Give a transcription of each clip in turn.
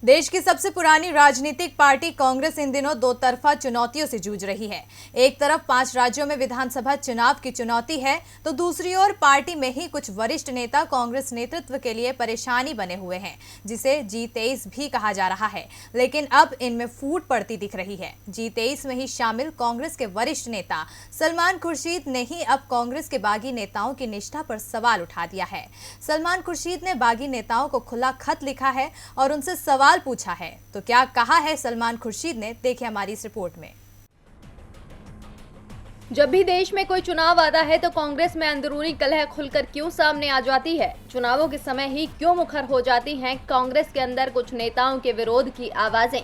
देश की सबसे पुरानी राजनीतिक पार्टी कांग्रेस इन दिनों दो तरफा चुनौतियों से जूझ रही है। एक तरफ 5 राज्यों में विधानसभा चुनाव की चुनौती है, तो दूसरी ओर पार्टी में ही कुछ वरिष्ठ नेता कांग्रेस नेतृत्व के लिए परेशानी बने हुए हैं, जिसे G23 भी कहा जा रहा है। लेकिन अब इनमें फूट पड़ती दिख रही है। G23 में ही शामिल कांग्रेस के वरिष्ठ नेता सलमान खुर्शीद ने ही अब कांग्रेस के बागी नेताओं की निष्ठा पर सवाल उठा दिया है। सलमान खुर्शीद ने बागी नेताओं को खुला खत लिखा है और उनसे सवाल पूछा है। तो क्या कहा है सलमान खुर्शीद ने, देखिए हमारी इस रिपोर्ट में। जब भी देश में कोई चुनाव आता है तो कांग्रेस में अंदरूनी कलह खुलकर क्यों सामने आ जाती है? चुनावों के समय ही क्यों मुखर हो जाती हैं कांग्रेस के अंदर कुछ नेताओं के विरोध की आवाजें?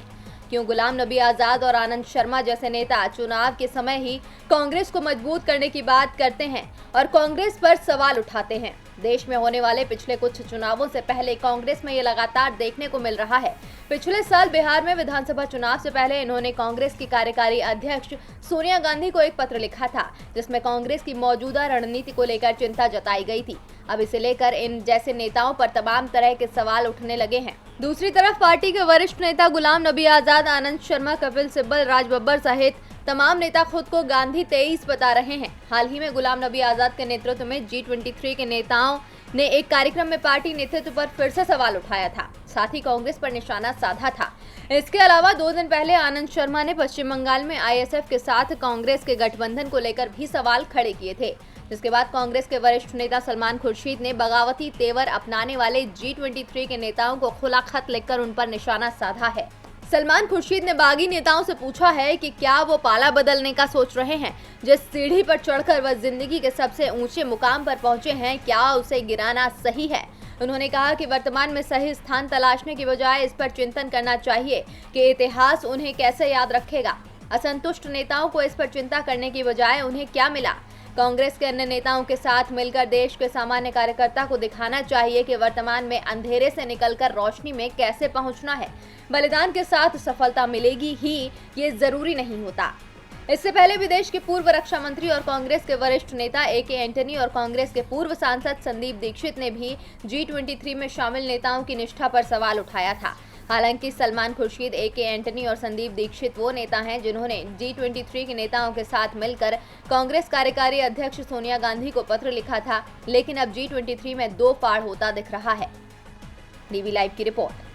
क्यों गुलाम नबी आजाद और आनंद शर्मा जैसे नेता चुनाव के समय ही कांग्रेस को मजबूत करने की बात करते हैं और कांग्रेस पर सवाल उठाते हैं? देश में होने वाले पिछले कुछ चुनावों से पहले कांग्रेस में ये लगातार देखने को मिल रहा है। पिछले साल बिहार में विधानसभा चुनाव से पहले इन्होंने कांग्रेस की कार्यकारी अध्यक्ष सोनिया गांधी को एक पत्र लिखा था, जिसमें कांग्रेस की मौजूदा रणनीति को लेकर चिंता जताई गई थी। अब इसे लेकर इन जैसे नेताओं पर तमाम तरह के सवाल उठने लगे हैं। दूसरी तरफ पार्टी के वरिष्ठ नेता गुलाम नबी आजाद, आनंद शर्मा, कपिल सिब्बल, राज बब्बर सहित तमाम नेता खुद को गांधी 23 बता रहे हैं। हाल ही में गुलाम नबी आजाद के नेतृत्व में G23 के नेताओं ने एक कार्यक्रम में पार्टी नेतृत्व पर फिर से सवाल उठाया था, साथ ही कांग्रेस पर निशाना साधा था। इसके अलावा 2 दिन पहले आनंद शर्मा ने पश्चिम बंगाल में ISF के साथ कांग्रेस के गठबंधन को लेकर भी सवाल खड़े किए थे, जिसके बाद कांग्रेस के वरिष्ठ नेता सलमान खुर्शीद ने बगावती तेवर अपनाने वाले G23 के नेताओं को खुला खत लिखकर उन पर निशाना साधा है। सलमान खुर्शीद ने बागी नेताओं से पूछा है कि क्या वो पाला बदलने का सोच रहे हैं। जिस सीढ़ी पर चढ़कर वह जिंदगी के सबसे ऊंचे मुकाम पर पहुंचे हैं, क्या उसे गिराना सही है? उन्होंने कहा कि वर्तमान में सही स्थान तलाशने की बजाय इस पर चिंतन करना चाहिए कि इतिहास उन्हें कैसे याद रखेगा। असंतुष्ट नेताओं को इस पर चिंता करने की बजाय उन्हें क्या मिला? कांग्रेस के अन्य नेताओं के साथ मिलकर देश के सामान्य कार्यकर्ता को दिखाना चाहिए कि वर्तमान में अंधेरे से निकलकर रोशनी में कैसे पहुंचना है। बलिदान के साथ सफलता मिलेगी ही, ये जरूरी नहीं होता। इससे पहले भी देश के पूर्व रक्षा मंत्री और कांग्रेस के वरिष्ठ नेता AK एंटनी और कांग्रेस के पूर्व सांसद संदीप दीक्षित ने भी G23 में शामिल नेताओं की निष्ठा पर सवाल उठाया था। हालांकि सलमान खुर्शीद, AK एंटनी और संदीप दीक्षित वो नेता हैं जिन्होंने G23 के नेताओं के साथ मिलकर कांग्रेस कार्यकारी अध्यक्ष सोनिया गांधी को पत्र लिखा था, लेकिन अब G23 में 2 फाड़ होता दिख रहा है। DV लाइव की रिपोर्ट।